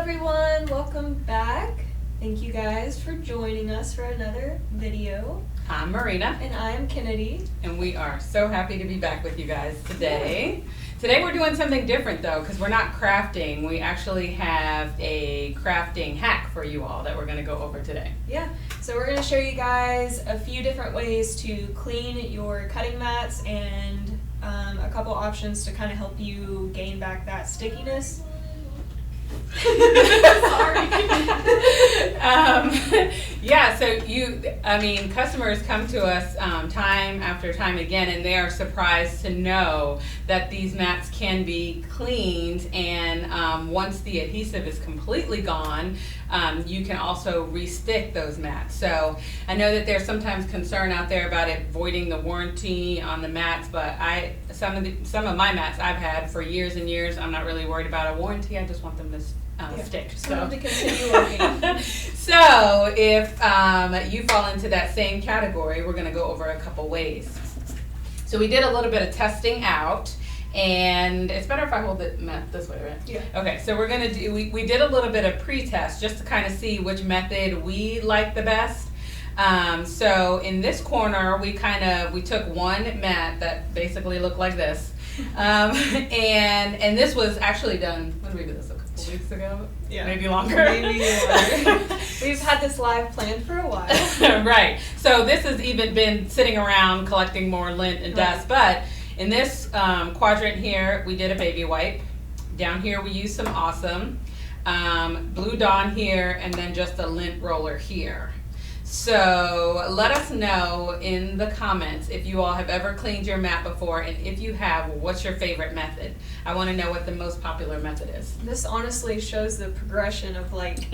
everyone, welcome back. Thank you guys for joining us for another video. I'm Marina. And I'm Kennedy. And we are so happy to be back with you guys today. Today we're doing something different though, because we're not crafting. We actually have a crafting hack for you all that we're going to go over today. Yeah, so we're going to show you guys a few different ways to clean your cutting mats and a couple options to kind of help you gain back that stickiness. Sorry. Yeah, so customers come to us time after time again, and they are surprised to know that these mats can be cleaned, and once the adhesive is completely gone, you can also re-stick those mats. So I know that there's sometimes concern out there about it voiding the warranty on the mats, but some of my mats I've had for years and years. I'm not really worried about a warranty. I just want them to stick. So to continue working. So if you fall into that same category, we're going to go over a couple ways. So we did a little bit of testing out, and it's better if I hold it this way, right? Yeah. Okay, so we're going to do, we did a little bit of pre-test just to kind of see which method we like the best. So in this corner, we took one mat that basically looked like this, and this was actually done, when did we do this? Weeks ago? Yeah. Maybe longer. Maybe longer. We've had this live planned for a while. Right. So this has even been sitting around collecting more lint and dust. But in this quadrant here, we did a baby wipe. Down here we used some Awesome. Blue Dawn here, and then just a lint roller here. So let us know in the comments if you all have ever cleaned your mat before, and if you have, what's your favorite method? I want to know what the most popular method is. This honestly shows the progression of like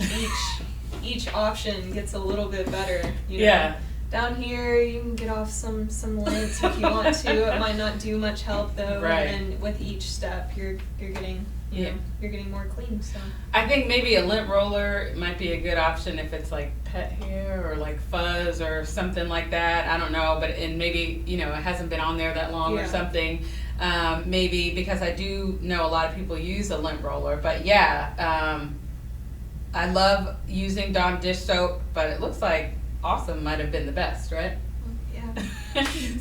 each option gets a little bit better. You know? Yeah. Down here you can get off some lint if you want to. It might not do much help though. Right. And with each step you're getting you're getting more clean. So I think maybe a lint roller might be a good option if it's like pet hair or like fuzz or something like that. I don't know, and maybe it hasn't been on there that long or something. Maybe, because I do know a lot of people use a lint roller, but I love using Dawn dish soap, but it looks like Awesome might have been the best, right? yeah.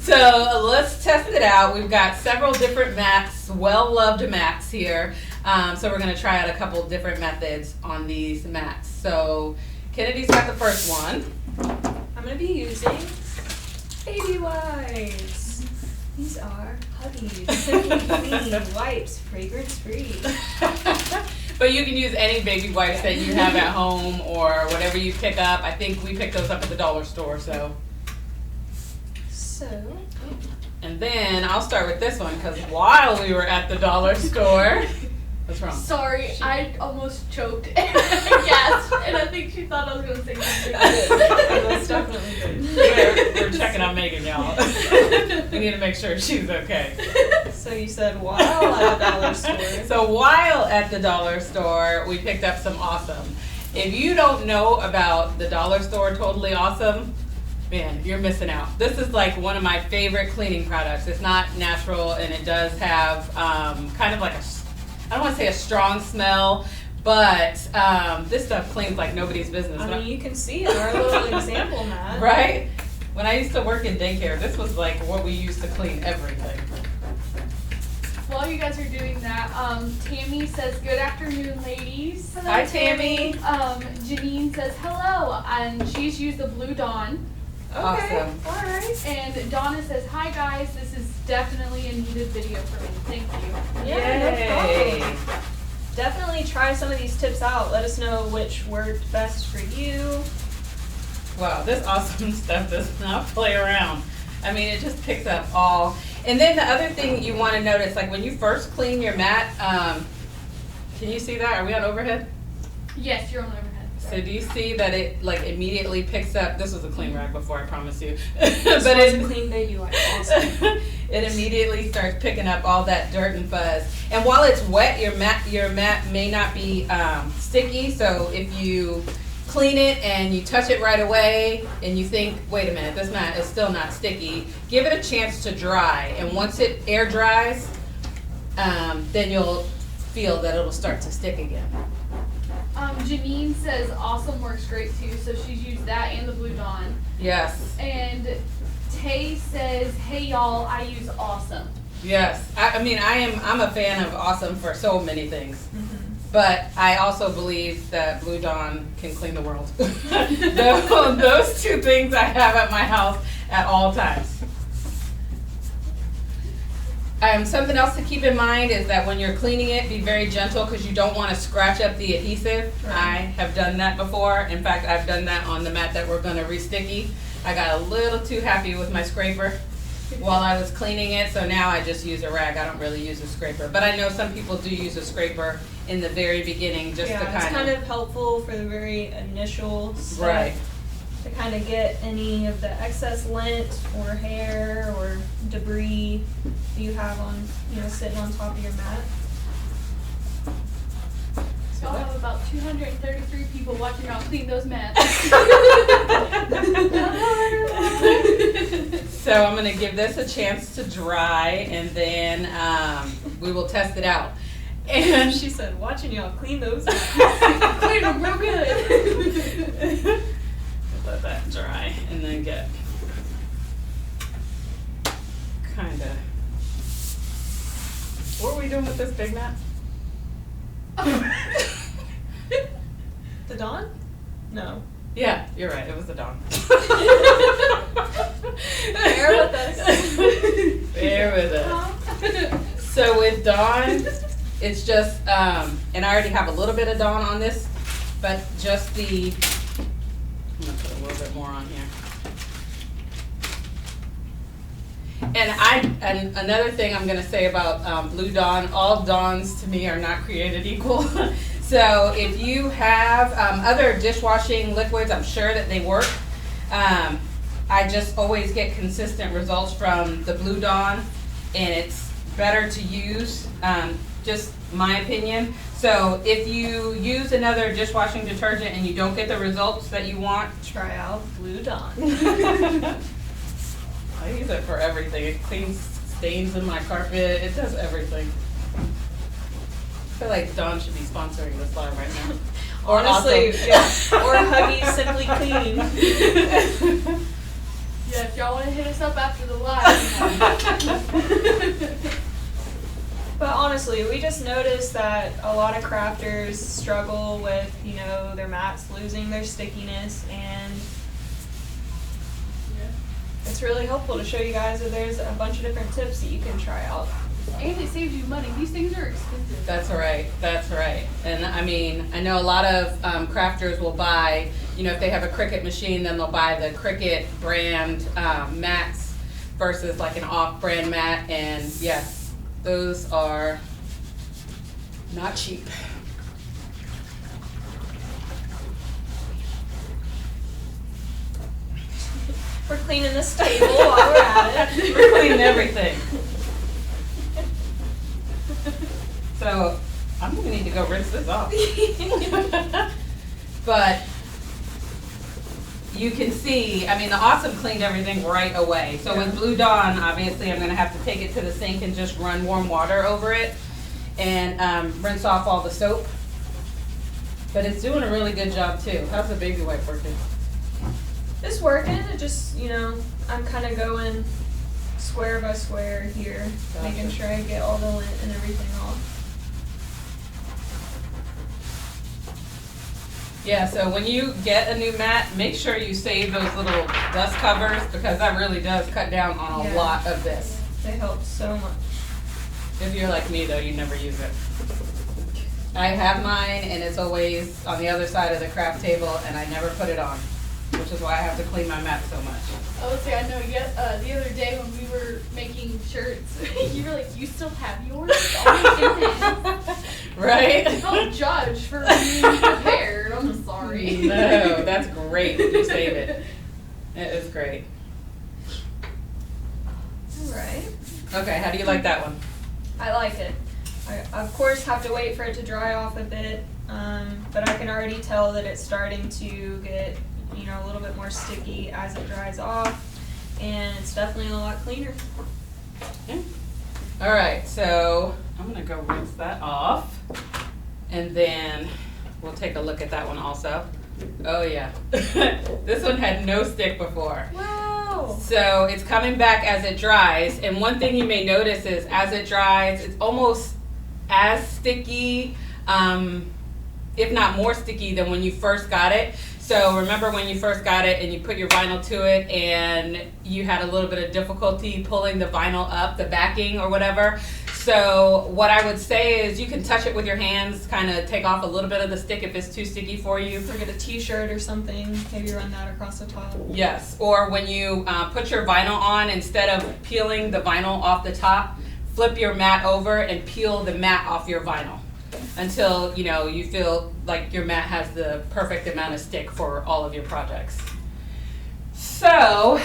So let's test it out. We've got several different mats, well-loved mats here. So we're going to try out a couple different methods on these mats. So Kennedy's got the first one. I'm going to be using baby wipes. These are Huggies Simply Clean Wipes, fragrance free. But you can use any baby wipes that you have at home or whatever you pick up. I think we picked those up at the dollar store, so. And then I'll start with this one, because while we were at the dollar store, what's wrong? Sorry, I almost choked and gasped, and I think she thought I was going to say something. Most definitely good. We're checking on Megan, y'all. We need to make sure she's okay. So you said while at the dollar store. So while at the dollar store, we picked up some Awesome. If you don't know about the dollar store Totally Awesome, man, you're missing out. This is like one of my favorite cleaning products. It's not natural, and it does have kind of like I don't want to say a strong smell, but this stuff cleans like nobody's business. I mean, you can see in our little example mat. Right? When I used to work in daycare, this was like what we used to clean everything. While you guys are doing that, Tammy says, "Good afternoon, ladies." Hello, Hi, Tammy. Janine says, "Hello," and she's used the Blue Dawn. Okay. Awesome. All right. And Donna says, "Hi guys, this is definitely a needed video for me. Thank you." Yeah, Yay. no problem. Definitely try some of these tips out. Let us know which worked best for you. Wow, this Awesome stuff does not play around. I mean, it just picks up all. And then the other thing you want to notice, like when you first clean your mat, can you see that? Are we on overhead? Yes, you're on overhead. So do you see that it like immediately picks up? This was a clean rag before, I promise you. This But was a clean baby wipe. Awesome. it immediately starts picking up all that dirt and fuzz. And while it's wet, your mat may not be sticky. So if you clean it and you touch it right away and you think, wait a minute, this mat is still not sticky, give it a chance to dry. And once it air dries, then you'll feel that it'll start to stick again. Janine says awesome works great too, so she's used that and the Blue Dawn. Yes. And Tay says, hey y'all, I use awesome. Yes. I'm a fan of awesome for so many things. Mm-hmm. But I also believe that Blue Dawn can clean the world. Those two things I have at my house at all times. Something else to keep in mind is that when you're cleaning it, be very gentle because you don't want to scratch up the adhesive. Right. I have done that before. In fact, I've done that on the mat that we're going to re-sticky. I got a little too happy with my scraper while I was cleaning it, so now I just use a rag. I don't really use a scraper. But I know some people do use a scraper in the very beginning just to it's kind of helpful for the very initial step. Right. To kind of get any of the excess lint or hair or debris you have on, sitting on top of your mat. So I'll have about 233 people watching y'all clean those mats. So I'm going to give this a chance to dry, and then we will test it out. And She said, watching y'all clean those mats. Clean them real good. let that dry, and then get kind of. What are we doing with this big mat? The Dawn? No. Yeah, you're right. It was the Dawn. Bear with us. Bear with us. So with Dawn, it's just, and I already have a little bit of Dawn on this, but just the. I'm gonna put a little bit more on here. And another thing I'm gonna say about Blue Dawn, all Dawns to me are not created equal. So if you have other dishwashing liquids, I'm sure that they work. I just always get consistent results from the Blue Dawn, and it's better to use, just my opinion. So if you use another dishwashing detergent and you don't get the results that you want, Try out Blue Dawn. I use it for everything. It cleans stains in my carpet. It does everything. I feel like Dawn should be sponsoring this live right now. Or Honestly, Awesome. yeah. Or Huggies Simply Clean. Yeah, if y'all want to hit us up after the live. But honestly, we just noticed that a lot of crafters struggle with, their mats losing their stickiness, and it's really helpful to show you guys that there's a bunch of different tips that you can try out. And it saves you money. These things are expensive. That's right. That's right. And I know a lot of crafters will buy, if they have a Cricut machine, then they'll buy the Cricut brand mats versus like an off-brand mat. And yes, those are not cheap. We're cleaning this table while we're at it. We're cleaning everything. So I'm gonna need to go rinse this off. But you can see, the Awesome cleaned everything right away. So with Blue Dawn, obviously I'm gonna have to take it to the sink and just run warm water over it and rinse off all the soap. But it's doing a really good job too. How's the baby wipe working? It's working. It just, I'm kind of going square by square here, making sure I get all the lint and everything off. Yeah, so when you get a new mat, make sure you save those little dust covers because that really does cut down on a lot of this. They help so much. If you're like me though, you never use it. I have mine and it's always on the other side of the craft table and I never put it on, which is why I have to clean my mat so much. I would say, I know, the other day when we were making shirts, you were like, you still have yours? Right? Don't judge for being prepared. I'm sorry. No, that's great that you save it. It is great. Alright. Okay, how do you like that one? I like it. I, of course, have to wait for it to dry off a bit, but I can already tell that it's starting to get, a little bit more sticky as it dries off, and it's definitely a lot cleaner. Yeah. All right, so I'm gonna go rinse that off, and then we'll take a look at that one also. Oh yeah, this one had no stick before. Wow. So it's coming back as it dries, and one thing you may notice is as it dries, it's almost as sticky, if not more sticky than when you first got it. So remember when you first got it and you put your vinyl to it and you had a little bit of difficulty pulling the vinyl up, the backing or whatever. So what I would say is you can touch it with your hands, kind of take off a little bit of the stick if it's too sticky for you. Or get a t-shirt or something, maybe run that across the top. Yes, or when you put your vinyl on, instead of peeling the vinyl off the top, flip your mat over and peel the mat off your vinyl until you feel like your mat has the perfect amount of stick for all of your projects. So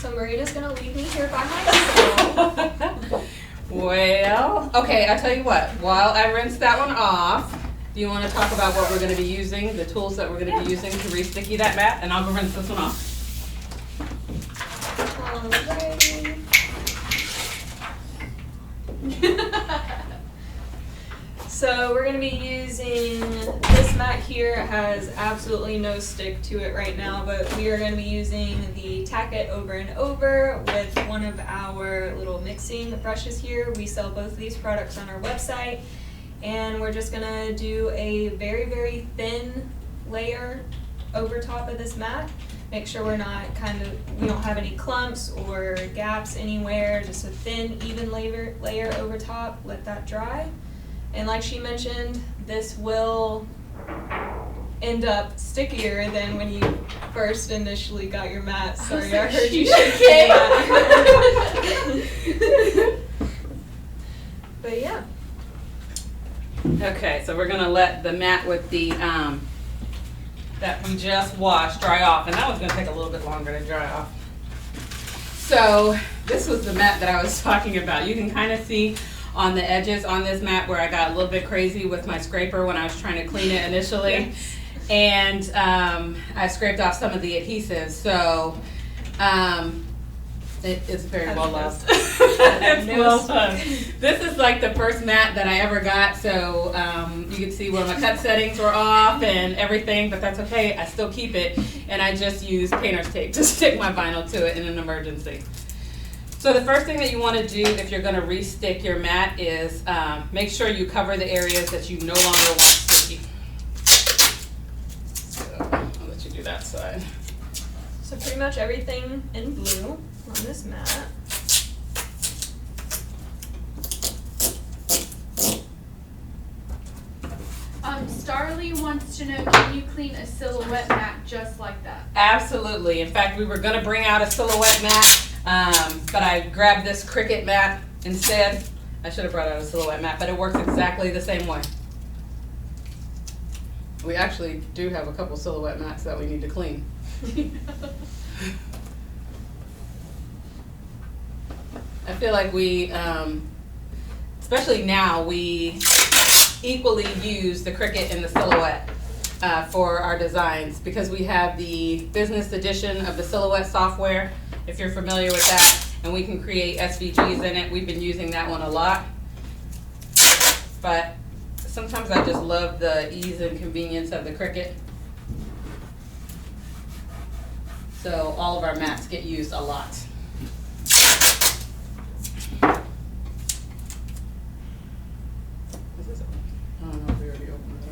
Marina's gonna leave me here by myself. well, okay, I'll tell you what, while I rinse that one off, do you want to talk about what we're going to be using, the tools that we're going to be using to re-sticky that mat, and I'll go rinse this one off. Alrighty. So we're going to be using this mat here. It has absolutely no stick to it right now, but we are going to be using the Tack It Over and Over with one of our little mixing brushes here. We sell both of these products on our website, and we're just going to do a very, very thin layer over top of this mat. Make sure we don't have any clumps or gaps anywhere, just a thin, even layer over top. Let that dry. And like she mentioned, this will end up stickier than when you first initially got your mat. Sorry, I heard you shaking that. But yeah. Okay, so we're gonna let the mat with the that we just washed dry off, and that one's gonna take a little bit longer to dry off. So this was the mat that I was talking about. You can kind of see on the edges on this mat where I got a little bit crazy with my scraper when I was trying to clean it initially. Yes. And I scraped off some of the adhesives, so it's very well loved. It's well loved. This is like the first mat that I ever got, so you can see where my cut settings were off and everything, but that's okay, I still keep it, and I just use painter's tape to stick my vinyl to it in an emergency. So the first thing that you want to do if you're going to re-stick your mat is make sure you cover the areas that you no longer want sticky. So I'll let you do that side. So pretty much everything in blue on this mat. Starly wants to know, can you clean a silhouette mat just like that? Absolutely. In fact, we were going to bring out a silhouette mat, but I grabbed this Cricut mat instead. I should have brought out a silhouette mat, but it works exactly the same way. We actually do have a couple silhouette mats that we need to clean. I feel like we, especially now, we equally use the Cricut and the Silhouette for our designs because we have the business edition of the Silhouette software, if you're familiar with that, and we can create SVGs in it. We've been using that one a lot, but sometimes I just love the ease and convenience of the Cricut. So all of our mats get used a lot. I don't know if we already opened it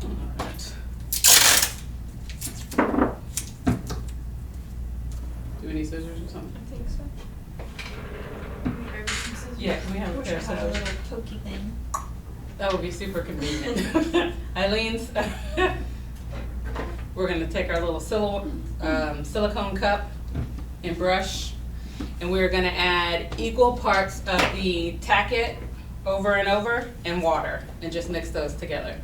or not. Alright. Do we need scissors or something? I think so. Yeah, can we have a Wish pair I of had a scissors? little pokey thing. That would be super convenient. Eileen's, we're gonna take our little silicone cup and brush, and we're gonna add equal parts of the Tack It Over and Over and water, and just mix those together.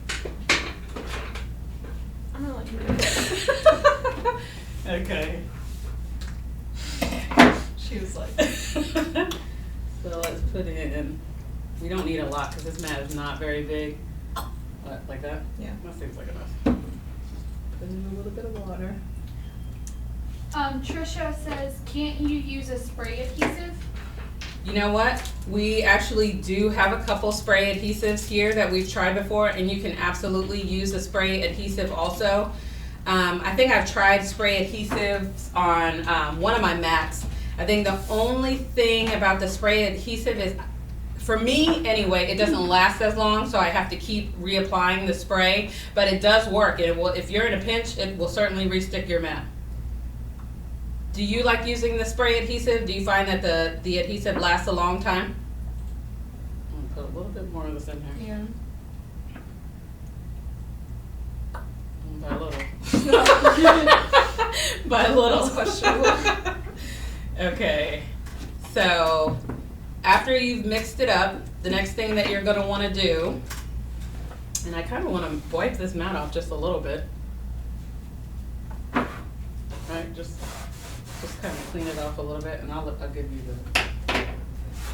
I'm gonna let you do it. Okay. She was like, So let's put in, we don't need a lot because this mat is not very big. What, like that? yeah. That seems like enough. Put in a little bit of water. Trisha says, can't you use a spray adhesive? You know what? We actually do have a couple spray adhesives here that we've tried before, and you can absolutely use the spray adhesive also. I think I've tried spray adhesives on one of my mats. I think the only thing about the spray adhesive is, for me anyway, it doesn't last as long, so I have to keep reapplying the spray, but it does work. It will, if you're in a pinch, it will certainly re-stick your mat. Do you like using the spray adhesive? Do you find that the adhesive lasts a long time? I'm gonna put a little bit more of this in here. Yeah. By a little. By a little. That's questionable. Okay. So after you've mixed it up, the next thing that you're gonna wanna do, and I kinda wanna wipe this mat off just a little bit. Right, just kind of clean it off a little bit, and I'll give you the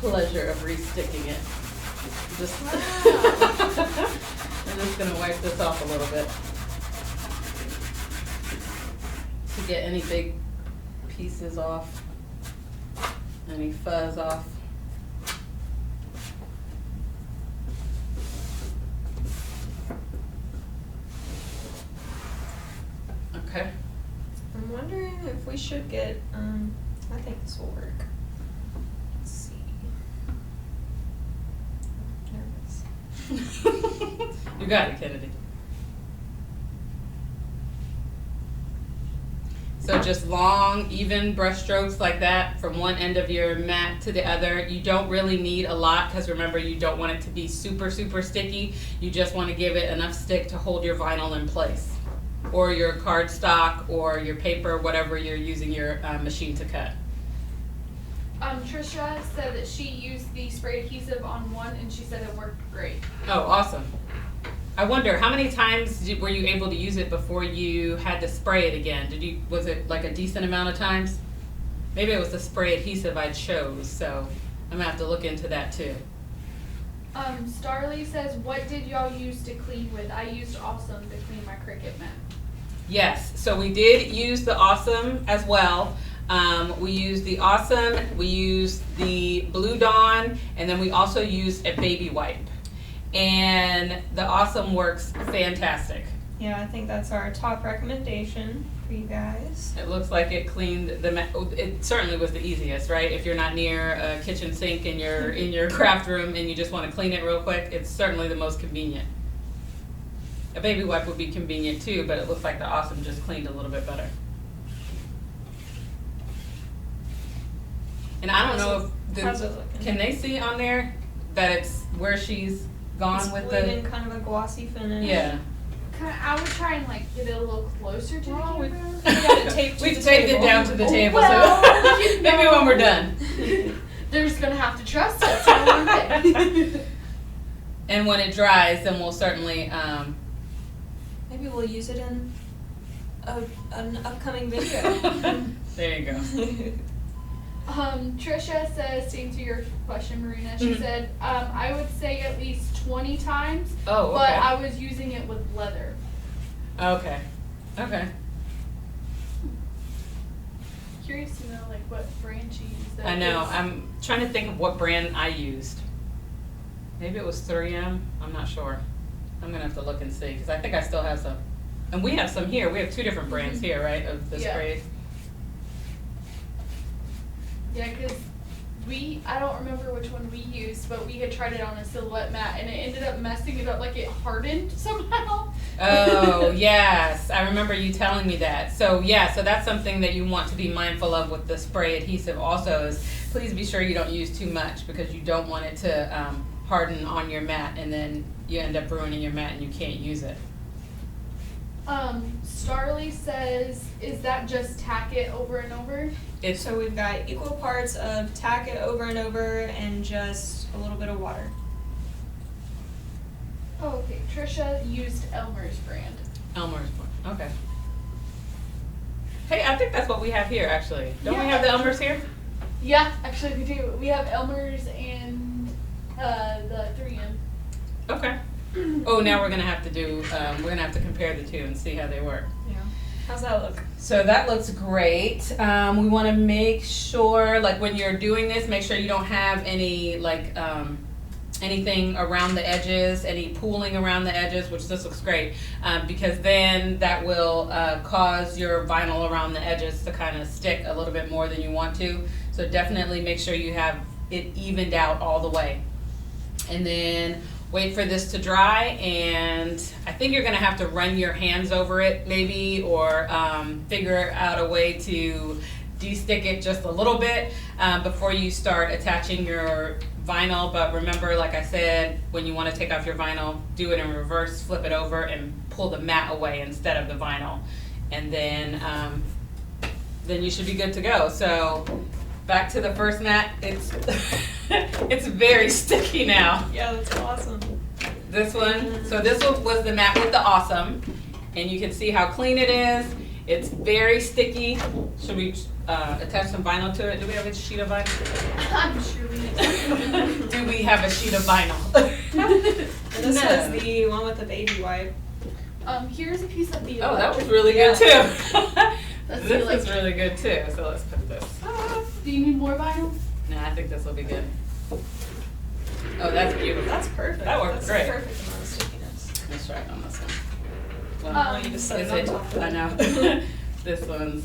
pleasure of re-sticking it. Just I'm just gonna wipe this off a little bit to get any big pieces off, any fuzz off. Okay. I'm wondering if we should get, I think this will work. Let's see. Nervous. You got it, Kennedy. So just long, even brush strokes like that from one end of your mat to the other. You don't really need a lot, because remember, you don't want it to be super, super sticky. You just want to give it enough stick to hold your vinyl in place, or your cardstock, or your paper, whatever you're using your machine to cut. Trisha said that she used the spray adhesive on one, and she said it worked great. Oh, awesome. I wonder, how many times were you able to use it before you had to spray it again? Was it like a decent amount of times? Maybe it was the spray adhesive I chose, so I'm gonna have to look into that too. Starly says, what did y'all use to clean with? I used Awesome to clean my Cricut mat. Yes, so we did use the Awesome as well. We used the Awesome, we used the Blue Dawn, and then we also used a baby wipe. And the Awesome works fantastic. Yeah, I think that's our top recommendation for you guys. It looks like it cleaned the mat. It certainly was the easiest, right? If you're not near a kitchen sink and you're in your craft room and you just want to clean it real quick, it's certainly the most convenient. A baby wipe would be convenient too, but it looks like the Awesome just cleaned a little bit better. And I don't know How's it if looking? can they see on there that it's where she's gone It's with leaving the kind of a glossy finish. yeah. I would try and like get it a little closer to the Well, camera. We got it taped to We've the taped it table. down to the table, Well, so you maybe know. when we're done. They're just gonna have to trust us. So okay. And when it dries, then we'll certainly Maybe we'll use it in an upcoming video. there you go. Trisha says, to answer your question, Marina, she Mhm. said, I would say at least 20 times, Oh, okay. but I was using it with leather. Okay. Okay. Curious to know like what brand she used. I know. I'm trying to think of what brand I used. Maybe it was 3M. I'm not sure. I'm gonna have to look and see, because I think I still have some. And we have some here. We have two different brands here, right, of the Yeah. sprays. Yeah, because I don't remember which one we used, but we had tried it on a silhouette mat and it ended up messing it up, like it hardened somehow. Oh, yes. I remember you telling me that. So, yeah, so that's something that you want to be mindful of with the spray adhesive also, is please be sure you don't use too much, because you don't want it to harden on your mat and then you end up ruining your mat and you can't use it. Starly says, is that just tack it over and over? It's So we've got equal parts of tack it over and over and just a little bit of water. Oh, okay. Trisha used Elmer's brand. Elmer's one. Okay. Hey, I think that's what we have here, actually. Don't we Yeah. have the Elmer's here? Yeah, actually we do. We have Elmer's and the 3M. Okay. Oh, now we're gonna have to do. We're gonna have to compare the two and see how they work. Yeah. How's that look? So that looks great. We want to make sure, like when you're doing this, make sure you don't have any like anything around the edges, any pooling around the edges, which this looks great, because then that will cause your vinyl around the edges to kind of stick a little bit more than you want to. So definitely make sure you have it evened out all the way. And then wait for this to dry, and I think you're gonna have to run your hands over it maybe, or figure out a way to de-stick it just a little bit before you start attaching your vinyl. But remember, like I said, when you want to take off your vinyl, do it in reverse, flip it over and pull the mat away instead of the vinyl, and then you should be good to go. So back to the first mat, it's it's very sticky now. Yeah, that's awesome. This one, so this one was the mat with the awesome, and you can see how clean it is. It's very sticky. Should we attach some vinyl to it? Do we have a sheet of vinyl? I'm sure we Do we have a sheet of vinyl? And this No. was the one with the baby wipe. Here's a piece of the Oh, that was electric- really good too. That's This the is really good too. So let's put this. Do you need more vinyl? Nah, I think this will be good. Oh, that's beautiful. That's perfect. That worked That's great. the perfect amount of stickiness. Let's try it on this one. Oh, you just set Is it it? on top of it. I know. This one's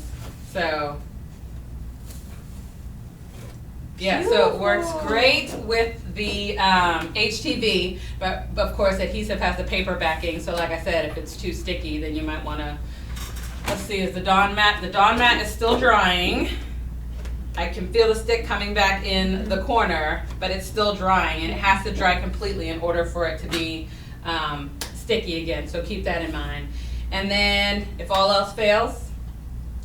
so. Yeah, so it works Beautiful. great with the HTV, but of course adhesive has the paper backing. So like I said, if it's too sticky, then you might want to. Let's see, is the Dawn mat? The Dawn mat is still drying. I can feel the stick coming back in the corner, but it's still drying, and it has to dry completely in order for it to be sticky again. So keep that in mind. And then, if all else fails,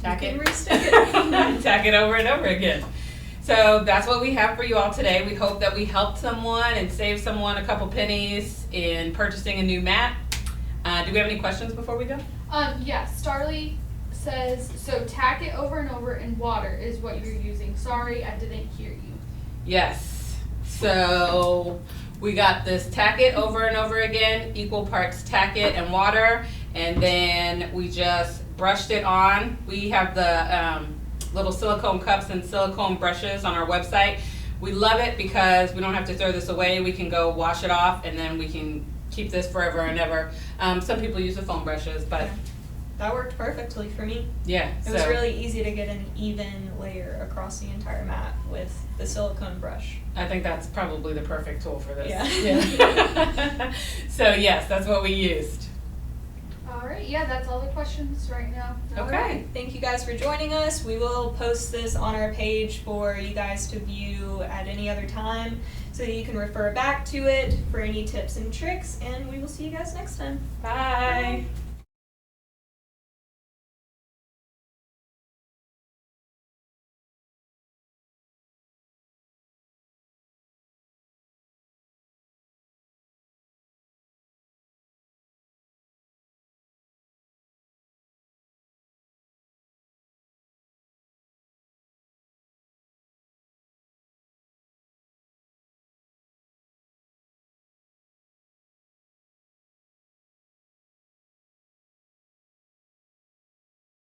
tack You it. can re-stick it. Tack it over and over again. So that's what we have for you all today. We hope that we helped someone and saved someone a couple pennies in purchasing a new mat. Do we have any questions before we go? Yeah, Starly says, so tack it over and over in water is what you're using. Sorry, I didn't hear you. Yes. So we got this tack it over and over again, equal parts tack it and water, and then we just brushed it on. We have the little silicone cups and silicone brushes on our website. We love it because we don't have to throw this away. We can go wash it off, and then we can keep this forever and ever. Some people use the foam brushes, but Yeah. That worked perfectly for me. yeah. It was really easy to get an even layer across the entire mat with the silicone brush. I think that's probably the perfect tool for this. Yeah. So yes, that's what we used. Alright, yeah, that's all the questions right now. Okay. Alright, thank you guys for joining us. We will post this on our page for you guys to view at any other time so that you can refer back to it for any tips and tricks, and we will see you guys next time. Bye. Bye.